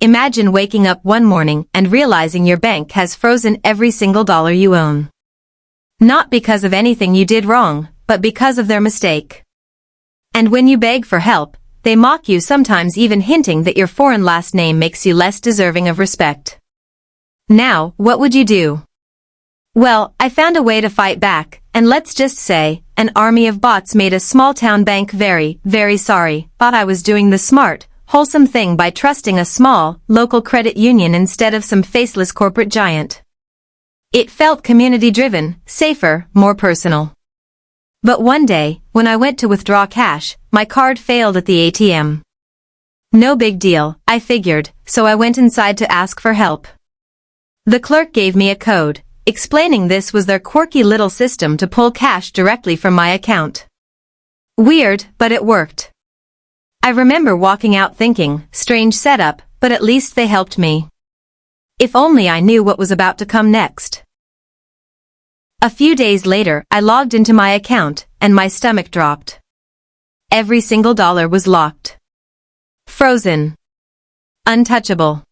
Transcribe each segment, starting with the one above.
Imagine waking up one morning and realizing your bank has frozen every single dollar you own. Not because of anything you did wrong, but because of their mistake. And when you beg for help, they mock you, sometimes even hinting that your foreign last name makes you less deserving of respect. Now, what would you do? Well, I found a way to fight back, and let's just say, an army of bots made a small-town bank very, very sorry. Thought I was doing the smart, wholesome thing by trusting a small, local credit union instead of some faceless corporate giant. It felt community-driven, safer, more personal. But one day, when I went to withdraw cash, my card failed at the ATM. No big deal, I figured, so I went inside to ask for help. The clerk gave me a code, explaining this was their quirky little system to pull cash directly from my account. Weird, but it worked. I remember walking out thinking, strange setup, but at least they helped me. If only I knew what was about to come next. A few days later, I logged into my account, and my stomach dropped. Every single dollar was locked. Frozen. Untouchable.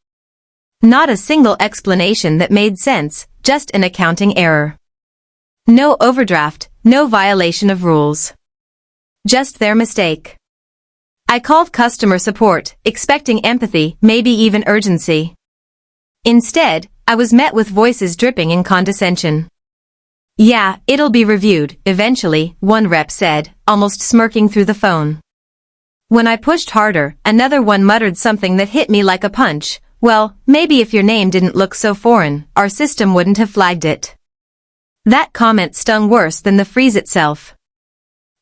Not a single explanation that made sense, just an accounting error. No overdraft, no violation of rules. Just their mistake. I called customer support, expecting empathy, maybe even urgency. Instead, I was met with voices dripping in condescension. Yeah, it'll be reviewed, eventually, one rep said, almost smirking through the phone. When I pushed harder, another one muttered something that hit me like a punch. Well, maybe if your name didn't look so foreign, our system wouldn't have flagged it. That comment stung worse than the freeze itself.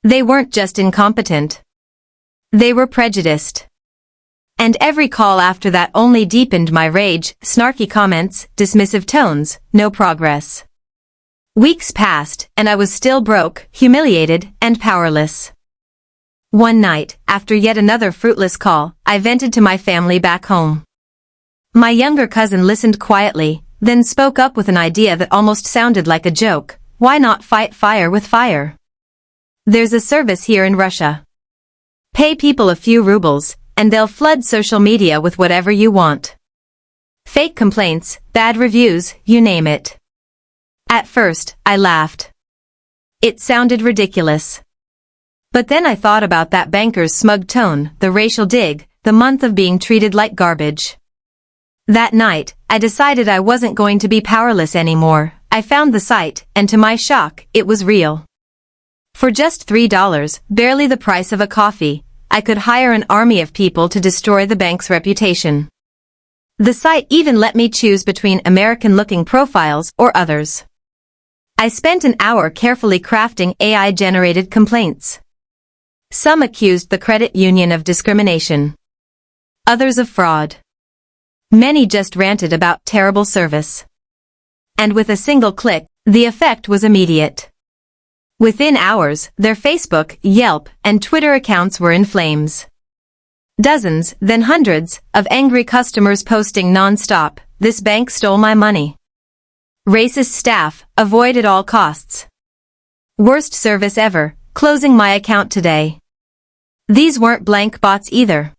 They weren't just incompetent. They were prejudiced. And every call after that only deepened my rage, snarky comments, dismissive tones, no progress. Weeks passed, and I was still broke, humiliated, and powerless. One night, after yet another fruitless call, I vented to my family back home. My younger cousin listened quietly, then spoke up with an idea that almost sounded like a joke. Why not fight fire with fire? There's a service here in Russia. Pay people a few rubles, and they'll flood social media with whatever you want. Fake complaints, bad reviews, you name it. At first, I laughed. It sounded ridiculous. But then I thought about that banker's smug tone, the racial dig, the month of being treated like garbage. That night, I decided I wasn't going to be powerless anymore. I found the site, and to my shock, it was real. For just $3, barely the price of a coffee, I could hire an army of people to destroy the bank's reputation. The site even let me choose between American-looking profiles or others. I spent an hour carefully crafting AI-generated complaints. Some accused the credit union of discrimination. Others of fraud. Many just ranted about terrible service. And with a single click, the effect was immediate. Within hours, their Facebook, Yelp, and Twitter accounts were in flames. Dozens, then hundreds, of angry customers posting non-stop, "This bank stole my money." Racist staff, avoid at all costs. Worst service ever, closing my account today. These weren't blank bots either.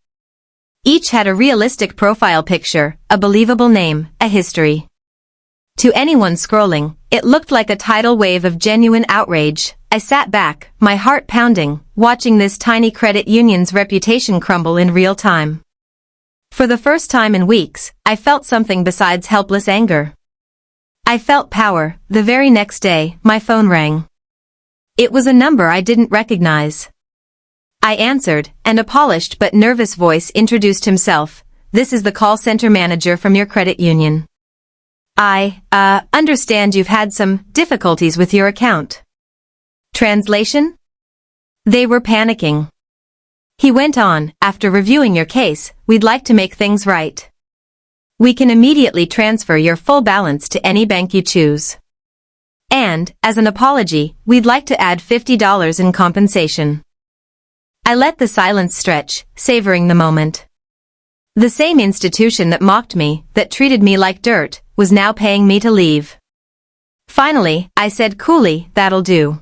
Each had a realistic profile picture, a believable name, a history. To anyone scrolling, it looked like a tidal wave of genuine outrage. I sat back, my heart pounding, watching this tiny credit union's reputation crumble in real time. For the first time in weeks, I felt something besides helpless anger. I felt power. The very next day, my phone rang. It was a number I didn't recognize. I answered, and a polished but nervous voice introduced himself. "This is the call center manager from your credit union. I understand you've had some difficulties with your account." Translation? They were panicking. He went on, "After reviewing your case, we'd like to make things right. We can immediately transfer your full balance to any bank you choose. And, as an apology, we'd like to add $50 in compensation." I let the silence stretch, savoring the moment. The same institution that mocked me, that treated me like dirt, was now paying me to leave. Finally, I said coolly, "That'll do.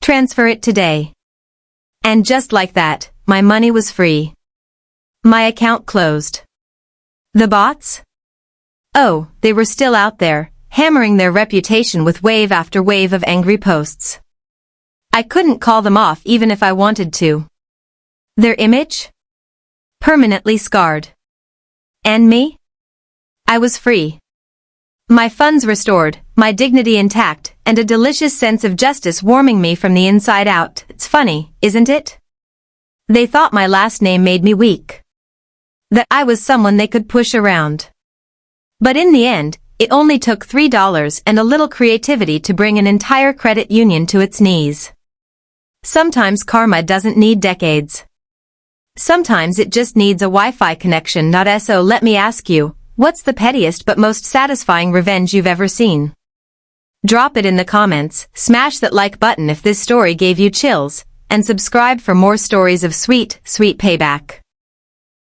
Transfer it today." And just like that, my money was free. My account closed. The bots? Oh, they were still out there, hammering their reputation with wave after wave of angry posts. I couldn't call them off even if I wanted to. Their image? Permanently scarred. And me? I was free. My funds restored, my dignity intact, and a delicious sense of justice warming me from the inside out. It's funny, isn't it? They thought my last name made me weak. That I was someone they could push around. But in the end, it only took $3 and a little creativity to bring an entire credit union to its knees. Sometimes karma doesn't need decades. Sometimes it just needs a Wi-Fi connection. So let me ask you, what's the pettiest but most satisfying revenge you've ever seen? Drop it in the comments, smash that like button if this story gave you chills, and subscribe for more stories of sweet, sweet payback.